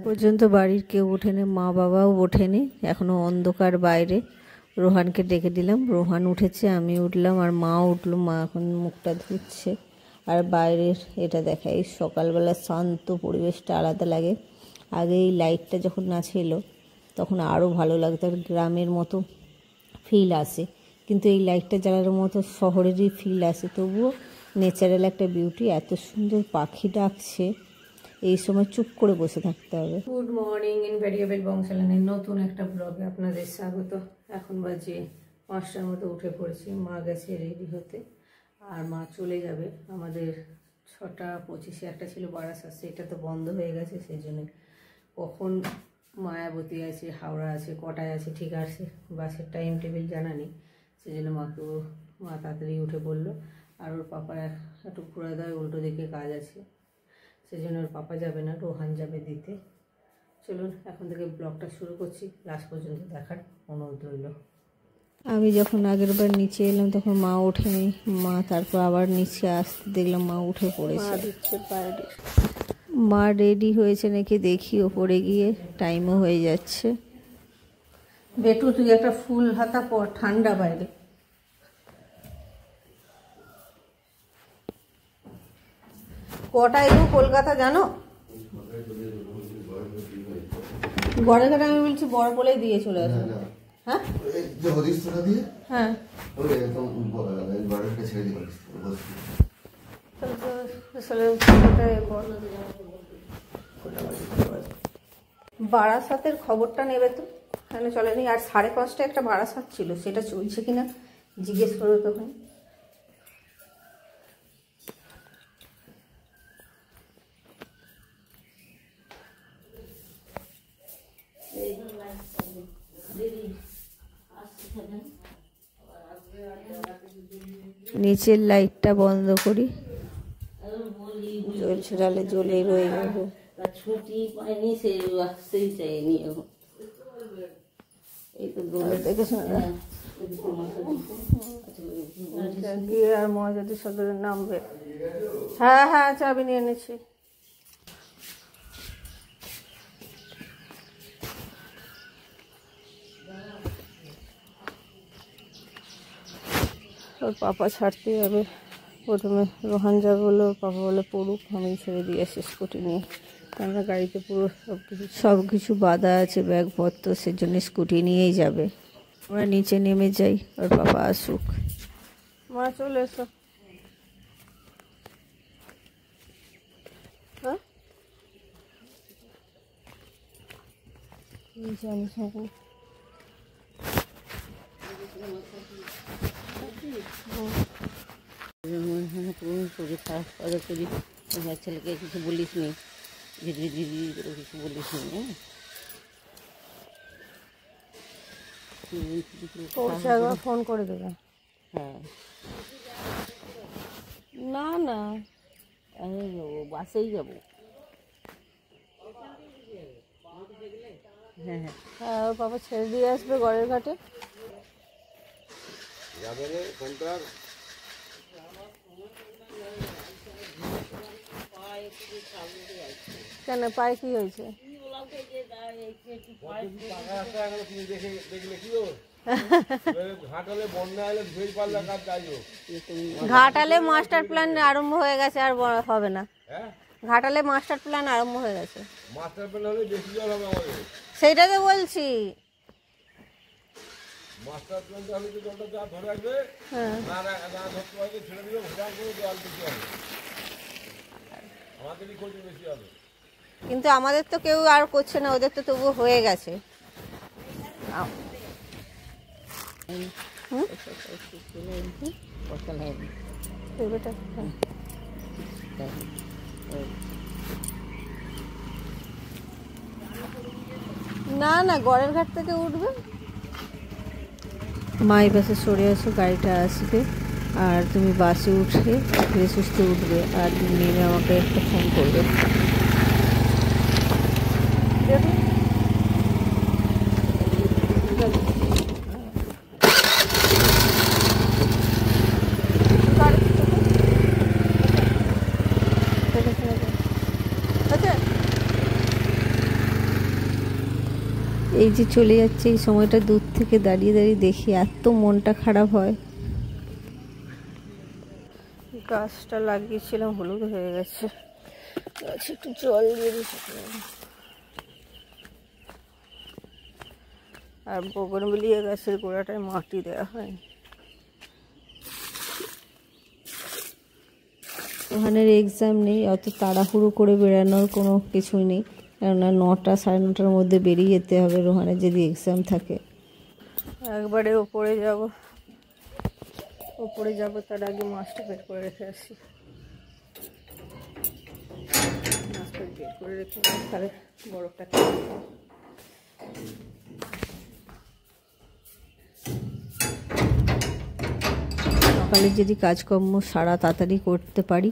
পর্যন্ত বাড়ির কেউ ওঠেনি, মা বাবাও ওঠেনি, এখনো অন্ধকার বাইরে। রোহানকে ডেকে দিলাম, রোহান উঠেছে, আমি উঠলাম আর মাও উঠলো। মা এখন মুখটা ধুচ্ছে। আর বাইরের এটা দেখা, এই সকালবেলা শান্ত পরিবেশটা আলাদা লাগে। আগে এই লাইটটা যখন না ছিল তখন আরও ভালো লাগতো, আর গ্রামের মতো ফিল আসে। কিন্তু এই লাইটটা জ্বালানোর মতো শহরেরই ফিল আসে, তবুও নেচারাল একটা বিউটি। এত সুন্দর পাখি ডাকছে, এই সময় চুপ করে বসে থাকতে হবে। গুড মর্নিং, ইনভ্যারিয়েবল বংশালনের নতুন একটা ব্লগে আপনাদের স্বাগত। এখন বাজে 5টার মতো উঠে পড়েছি। মা গেছে রেডি হতে, আর মা চলে যাবে আমাদের 6:25। একটা ছিল বারাসাত, সেটা তো বন্ধ হয়ে গেছে, সেই জন্য কখন মায়াবতী আছে, হাওড়া আছে, কটায় আছে ঠিক আছে বাসের টাইম টেবিল জানা নেই। সেই জন্য মা তাড়াতাড়ি উঠে পড়লো। আর ওর পাপা একটু ঘুরে দেয়, উল্টো দিকে কাজ আছে, সেই জন্য ওর পাপা যাবে না, রোহান যাবে দিতে। চলুন এখন থেকে ব্লগটা শুরু করছি, লাস্ট পর্যন্ত দেখার অনুরোধ রইল। আমি যখন আগের বার নিচে এলাম তখন মা ওঠেনি, মা তারপর আবার নিচে আসতে দেখলাম মা উঠে পড়েছে। মা রেডি হয়েছে নাকি দেখি, ওপরে গিয়ে টাইমও হয়ে যাচ্ছে। বেটু তুই একটা ফুল হাতা পর, ঠান্ডা বাইরে। কটায় কলকাতা জানো? গড়ের ঘাটে আমি বলছি বড় বলেই দিয়ে চলে আসো। হ্যাঁ হ্যাঁ, বারাসাতের খবরটা নেবে তো, এখানে চলেনি। আর 5:30 একটা বারাসাত ছিল, সেটা চলছে কিনা জিজ্ঞেস করবে তখন। নিচের লাইটটা বন্ধ করি, জ্বলছে, ডালে জ্বলেই রয়ে যাবে। ছুটি পাইনি, সে আসতেই চাইনি। এই তো দেখে শোনা গিয়ে আর মহাজাতি সদরের নামবে। হ্যাঁ হ্যাঁ, চাবি নিয়ে এনেছি। ওর পাপা ছাড়তে যাবে, প্রথমে রোহান যাবে বলে ওর পাপা বলে পড়ুক, আমি ছেড়ে দিয়ে আসি স্কুটি নিয়ে। কেননা গাড়িতে পুরো সব কিছু বাঁধা আছে, ব্যাগপত্র, সেজন্য স্কুটি নিয়েই যাবে। আমরা নিচে নেমে যাই, ওর পাপা আসুক। মা চলে এসো। হ্যাঁ জানিস শরীর খারাপ করি, ছেলেকে কিছু বলিস নি, দিদি করে কিছু বলিস নি। একবার ফোন করে দেবে। হ্যাঁ না না, আমি বাসেই যাবো। হ্যাঁ হ্যাঁ হ্যাঁ, ওর বাবা ছেড়ে দিয়ে আসবে গড়ের ঘাটে। কেন, পায়ে কি হয়েছে? ঘাটালে মাস্টার প্ল্যান আরম্ভ হয়ে গেছে, আর হবে না। ঘাটালে মাস্টার প্ল্যান আরম্ভ হয়ে গেছে, সেইটা তো বলছি। কিন্তু আমাদের তো কেউ আর করছে না, ওদের তো তবুও হয়ে গেছে। না না, গড়ের ঘাট থেকে উঠবে। মা এই বাসে সরে আসো, গাড়িটা আসবে, আর তুমি বাসে উঠে ধীরে সুস্থে উঠবে, আর নেমে আমাকে একটা ফোন করবে। এই যে চলে যাচ্ছে, এই সময়টা দূর থেকে দাঁড়িয়ে দাঁড়িয়ে দেখি, এত মনটা খারাপ হয়। গাছটা লাগিয়েছিলাম, হলুদ হয়ে গেছে, গাছে একটু জল দিয়ে দিচ্ছি। আর বগনভিলিয়া গাছের গোড়াটায় মাটি দেওয়া হয়। রোহানের এক্সাম নেই, অত তাড়াহুড়ো করে বেড়ানোর কোনো কিছুই নেই, কেননা 9টা 9:30টার মধ্যে বেরিয়ে যেতে হবে রোহানের যদি এক্সাম থাকে। একবারে ওপরে যাব, তার আগে মাছটা বের করে রেখে আসি। মাছটা বের করে রেখে তাহলে বরফটা সকালে যদি কাজকর্ম সারা তাড়াতাড়ি করতে পারি,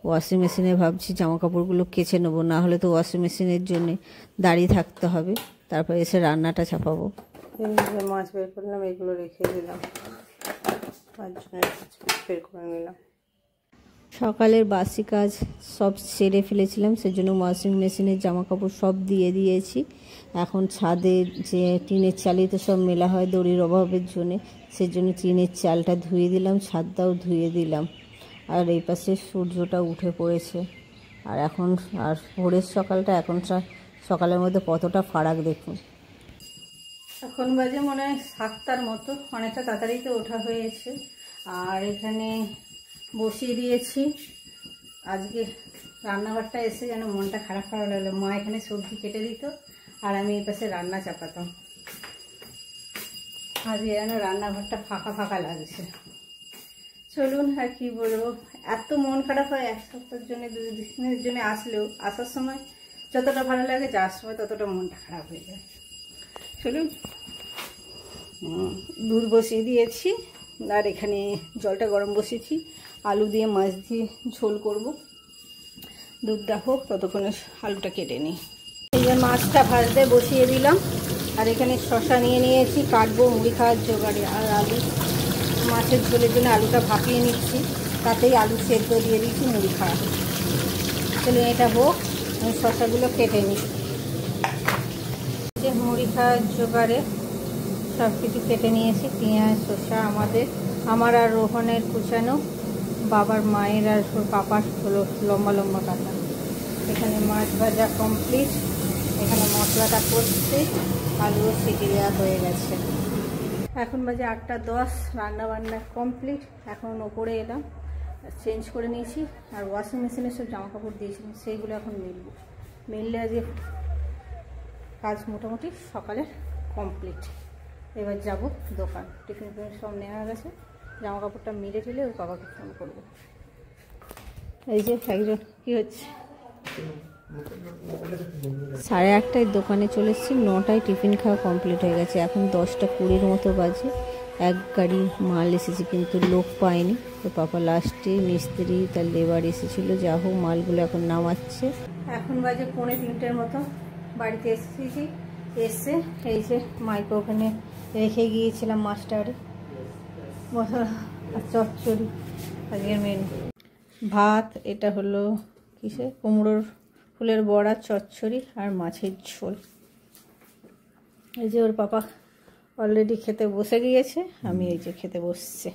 ওয়াশিং মেশিনে ভাবছি জামা কাপড়গুলো কেচে নেবো, না হলে তো ওয়াশিং মেশিনের জন্যে দাঁড়িয়ে থাকতে হবে, তারপরে এসে রান্নাটা চাপাবো। মাছ বের করলাম, এগুলো রেখে দিলাম, বের করে নিলাম। সকালের বাসি কাজ সব সেরে ফেলেছিলাম, সেজন্য ওয়াশিং মেশিনের জামা কাপড় সব দিয়ে দিয়েছি। এখন ছাদে যে টিনের চালই তো সব মেলা হয় দড়ির অভাবের জন্যে, সেজন্য টিনের চালটা ধুয়ে দিলাম, ছাদটাও ধুয়ে দিলাম। আর এই পাশে সূর্যটা উঠে পড়েছে, আর এখন আর ভোরের সকালটা এখন সকালের মধ্যে কতটা ফারাক দেখুন। এখন বাজে মনে হয় 7টার মতো, অনেকটা তাড়াতাড়ি তো ওঠা হয়েছে। আর এখানে বসিয়ে দিয়েছি। আজকে রান্নাঘরটা এসে যেন মনটা খারাপ খারাপ লাগলো। মা এখানে সবজি কেটে দিত আর আমি এই পাশে রান্না চাপাতাম। আজকে যেন রান্নাঘরটা ফাঁকা ফাঁকা লাগছে। চলুন আর কি বলবো, এত মন খারাপ হয় এক সপ্তাহের জন্য, 2 দিনের জন্য আসলেও আসার সময় যতটা ভালো লাগে, যাওয়ার সময় ততটা মনটা খারাপ হয়ে যায়। চলুন, দুধ বসিয়ে দিয়েছি আর এখানে জলটা গরম বসিয়েছি, আলু দিয়ে মাছ দিয়ে ঝোল করব। দুধটা হোক, ততক্ষণে আলুটা কেটে নিই। এই যে মাছটা ভাজতে বসিয়ে দিলাম, আর এখানে শশা নিয়ে নিয়েছি, কাটবো মুড়ি খাওয়ার জোগাড়ে। আর আলু মাছের ঝোলের জন্য আলুটা ভাপিয়ে নিচ্ছি, তাতেই আলু সেদ্ধ দিয়ে দিচ্ছি, মুড়ি খাওয়া। চলুন এটা হোক, আমি শশাগুলো কেটে নিই। যে মুড়ি খাওয়ার জোগাড়ে সব কিছু কেটে নিয়েছি, পেঁয়াজ শসা আমার আর রোহনের কুচানো, বাবার মায়ের আর পাপার হলো লম্বা লম্বা কাটা। এখানে মাছ ভাজা কমপ্লিট, এখানে মশলাটা করছে, আলুও সিটি দেওয়া হয়ে গেছে। এখন বাজে 8:10, রান্নাবান্না কমপ্লিট। এখন ওপরে এলাম, চেঞ্জ করে নিয়েছি, আর ওয়াশিং মেশিনে সব জামা কাপড় দিয়েছিলাম, সেইগুলো এখন মিললে আজকে কাজ মোটামুটি সকালে কমপ্লিট। এবার যাব দোকান, টিফিন সব নেওয়া গেছে, জামা কাপড়টা মিলে ঠেলে ওই বাবাকে ফোন করবো। এই যে একজন কি হচ্ছে, 8:30টায় দোকানে চলে এসেছি, 9টায় টিফিন খাওয়া কমপ্লিট হয়ে গেছে। এখন 10:20 মতো বাজে। এক গাড়ি মাল এসেছে কিন্তু লোক পায়নি, তো পাপা লাস্টে মিস্ত্রি তার লেবার এসেছিল, যা হোক মালগুলো এখন নামাচ্ছে। এখন বাজে 2:45 মতো, বাড়িতে এসেছি। এসে এই যে মাইকে ওখানে রেখে গিয়েছিলাম মাস্টারে মশলা আর চচ্চড়ি, আজকের মেনু ভাত, এটা হলো কিসে কুমড়োর ফুলের বড়া, চচ্চড়ি আর মাছের ঝোল। এই যে ওর পাপা অলরেডি খেতে বসে গিয়েছে, আমি এই যে খেতে বসছে।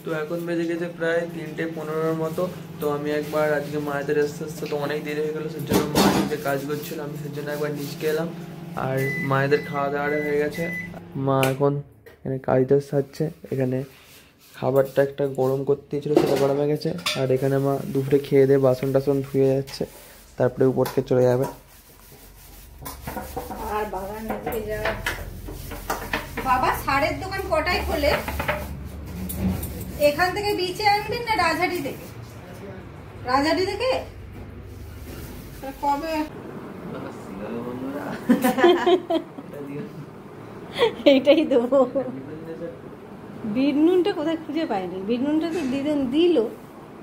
তো এখন বেজে গেছে প্রায় 3:15 মতো। তো আমি একবার আজকে মায়েদের আসতে তো অনেক দেরি হয়ে গেলো, সেজন্য মা নিজে কাজ করছিল, আমি সেজন্য একবার নিচকে এলাম। আর মায়েদের খাওয়া দাওয়াটা হয়ে গেছে, মা এখন এখানে কাজটা সারছে। এখানে খাবারটা একটা গরম করতে ছিল, সেটা গরম হয়ে গেছে। আর এখানে মা দুপুরে খেয়ে দিয়ে বাসন টাসন ধুয়ে যাচ্ছে, তারপরে উপরকে চলে যাবে। আর বাগান দিকে যাওয়া। বাবা সারের দোকান কটায় খোলে? এখান থেকে বিচে আনবেন না রাজহাটি থেকে? রাজহাটি থেকে কবে? এইটাই দেবো। বিট নুনটা কোথায় খুঁজে পাইনি, বিট নুনটা তো দিল,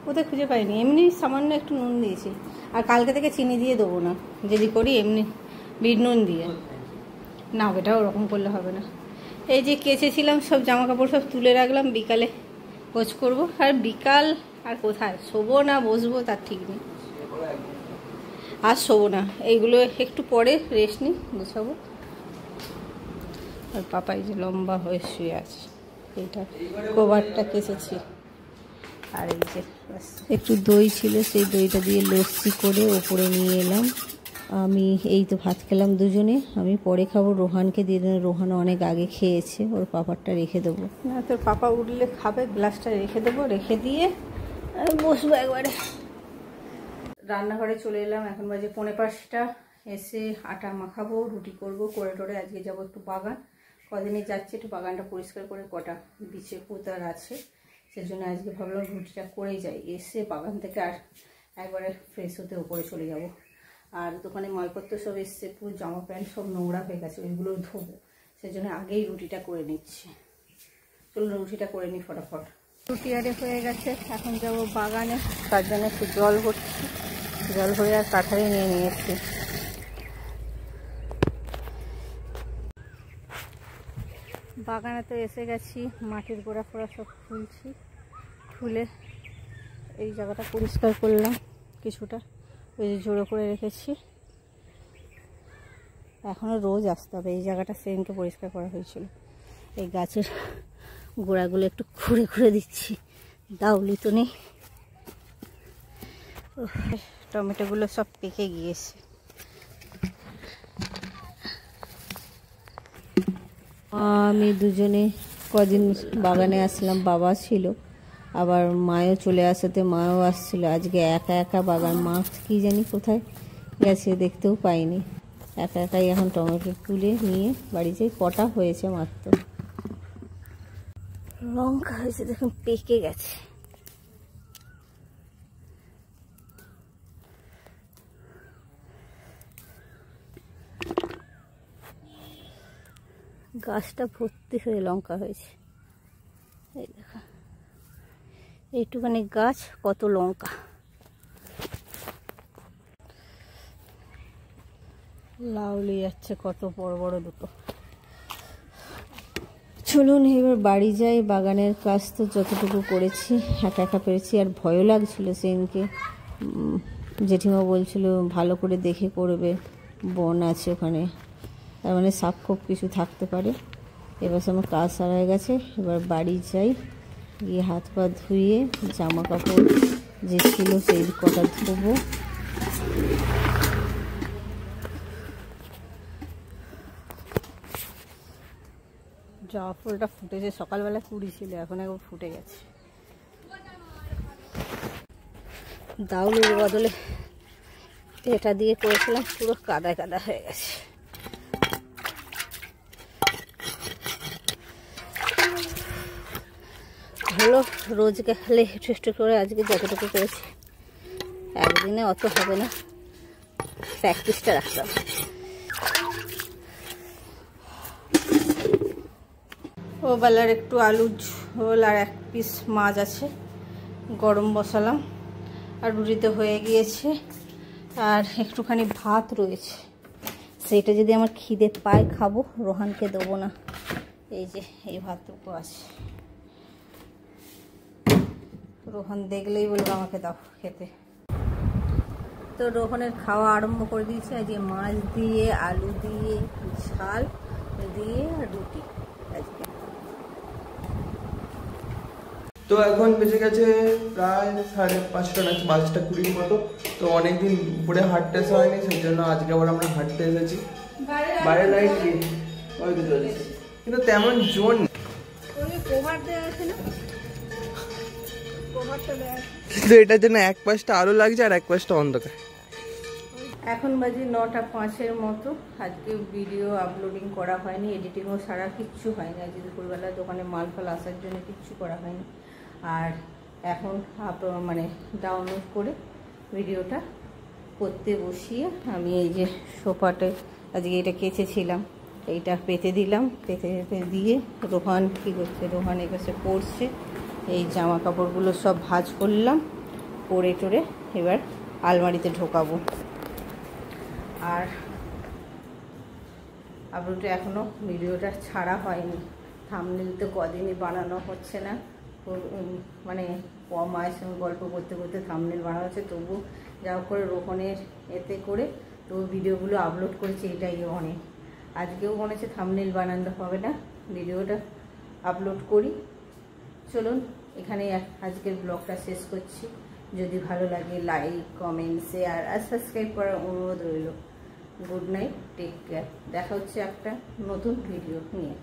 কোথায় খুঁজে পাইনি। এমনি সামান্য একটু নুন দিয়েছি, আর কালকে থেকে চিনি দিয়ে দেবো না, যদি করি এমনি বিট নুন দিয়ে। না ওটাও ওরকম করলে হবে না। এই যে কেচেছিলাম সব জামা কাপড় সব তুলে রাখলাম, বিকালে গোছ করবো। আর বিকাল আর কোথায় শোবো না বসবো তার ঠিক নেই, আর শোবো না। এইগুলো একটু পরে রেস্ট নিই, গুছাবো। আর পাপা এই যে লম্বা হয়ে শুয়ে আছে, এইটা কভারটা কেচেছি। আর এই যে একটু দই ছিল, সেই দইটা দিয়ে লস্যি করে ওপরে নিয়ে এলাম। আমি এই তো ভাত খেলাম দুজনে, আমি পরে খাবো, রোহানকে দিয়ে দেবো, রোহান অনেক আগে খেয়েছে, ওর পাপারটা রেখে দেবো। না তোর পাপা উঠলে খাবে, গ্লাসটা রেখে দেবো, রেখে দিয়ে বসবো একবারে। রান্নাঘরে চলে এলাম, এখন বাজে 4:45। এসে আটা মাখাবো, রুটি করব, করে টোরে আজকে যাবো একটু বাগান, কদিনই যাচ্ছে, একটু বাগানটা পরিষ্কার করে কটা বিছে কোতার আছে, সেজন্য আজকে ভাবলাম রুটিটা করেই যাই। এসে বাগান থেকে আর একবারে ফ্রেশ হতে উপরে চলে যাব। আর দোকানে মালপত্র সব এসছে, পুরো জামা প্যান্ট সব নোংরা হয়ে গেছে, ওইগুলো ধোবো, সেজন্য আগেই রুটিটা করে নিচ্ছি। চলুন রুটিটা করে নিই ফটাফট। রুটি আরে হয়ে গেছে, এখন যাব বাগানে, তার জন্য একটু জল ভরছি, জল ভরে আর কাঠারি নিয়ে নিয়েছি। বাগানে তো এসে গেছি, মাটির গোড়া ফোড়া সব খুলছি, খুলে এই জায়গাটা পরিষ্কার করলাম কিছুটা, ওই যে জোড়ো করে রেখেছি। এখনও রোজ আসতে হবে, এই জায়গাটা সেদিনকে পরিষ্কার করা হয়েছিল। এই গাছের গোড়াগুলো একটু খুঁড়ে খুঁড়ে দিচ্ছি, দাউলি তো নেই। টমেটোগুলো সব পেকে গিয়েছে। আমি দুজনে কদিন বাগানে আসলাম, বাবা ছিল, আবার মায়ও চলে আসাতে মাও আসছিল। আজকে একা একা বাগান, মা কি জানি কোথায় গেছে, দেখতেও পাইনি। একা একাই এখন টমেটো তুলে নিয়ে বাড়ি যাই। কটা হয়েছে মাত্র, লঙ্কা হয়েছে দেখুন, পেকে গেছে। গাছটা ভর্তি হয়ে লঙ্কা হয়েছে, এই দেখো এইটুখানি গাছ, কত লঙ্কা। লাউলি যাচ্ছে কত বড় বড় দুটো। চলুন এবার বাড়ি যাই। বাগানের কাজ তো যতটুকু করেছি, একা একা পেরেছি, আর ভয়ও লাগছিল সেদিনকে। জেঠিমা বলছিল ভালো করে দেখে করবে, বন আছে ওখানে, তার মানে সাপ খোপ কিছু থাকতে পারে। এবার আমার কাজ সারা হয়ে গেছে, এবার বাড়ি যাই, গিয়ে হাত পা ধুয়ে জামা কাপড় যে ছিল সেই কটা ধোবো। জবা ফুলটা ফুটেছে, সকালবেলা কুড়ি ছিল, এখন একবার ফুটে গেছে। দাউলের বদলে এটা দিয়ে করেছিলাম, পুরো কাদা কাদা হয়ে গেছে। ভালো রোজ গেলে একটু একটু করে, আজকে যতটুকু করেছি, একদিনে অত হবে না, প্র্যাকটিসটা রাখতে হবে। ও বেলার একটু আলু ঝোল আর 1 পিস মাছ আছে, গরম বসালাম, আর রুটিতে হয়ে গিয়েছে, আর একটুখানি ভাত রয়েছে, সেইটা যদি আমার খিদে পায় খাবো, রোহানকে দেবো না। এই যে এই ভাতটুকু আছে, রোহন দেখলেই বলবো আমাকে দাও খেতে। তো রোহনের খাওয়া আরম্ভ করে দিয়েছে, আজকে মাছ দিয়ে, আলু দিয়ে, ঝাল দিয়ে রুটি আজকে। তো এখন বেঁচে গেছে প্রায় 5:30 না 5:20 মতো। তো অনেকদিন উপরে হাঁটতে আসা হয়নি, সেই জন্য আজকে আবার আমরা হাঁটতে এসেছি। বাইরে লাইট কি ওই তো জ্বলছে, কিন্তু তেমন জোর নেই। কিন্তু এটার জন্য এক পাশটা আলো লাগছে আর এক পাশটা অন্ধকার। এখন বাজে 9:05 মতো। আজকে ভিডিও আপলোডিং করা হয়নি, এডিটিংও সারা কিচ্ছু হয়নি। আজকে দুপুরবেলা দোকানে মাল ফাল আসার জন্য কিচ্ছু করা হয়নি। আর এখন মানে ডাউনলোড করে ভিডিওটা করতে বসিয়ে আমি এই যে সোফাতে আজকে এটা কেচেছিলাম, এইটা পেতে দিলাম, পেতে দিয়ে রোহান কী করছে, রোহান এই পাশে পড়ছে। এই জামা কাপড়গুলো সব ভাঁজ করলাম, পরে টোরে এবার আলমারিতে ঢোকাবো। আর আপলোডে এখনও ভিডিওটা ছাড়া হয়নি, থাম্বনেল তো কদিনই বানানো হচ্ছে না, মানে মায়ের সঙ্গে গল্প করতে করতে থাম্বনেল বানানো হচ্ছে, তবু যা করে রোহনের এতে করে তো ভিডিওগুলো আপলোড করেছি, এটাই অনেক। আজকেও মনে হচ্ছে থাম্বনেল বানাতে হবে না, ভিডিওটা আপলোড করি। চলুন এখানে আজকের ব্লগটা শেষ করছি। যদি ভালো লাগে লাইক, কমেন্ট, শেয়ার আর সাবস্ক্রাইব করার অনুরোধ রইল। Good night, take care. দেখা হচ্ছে একটা নতুন ভিডিও নিয়ে।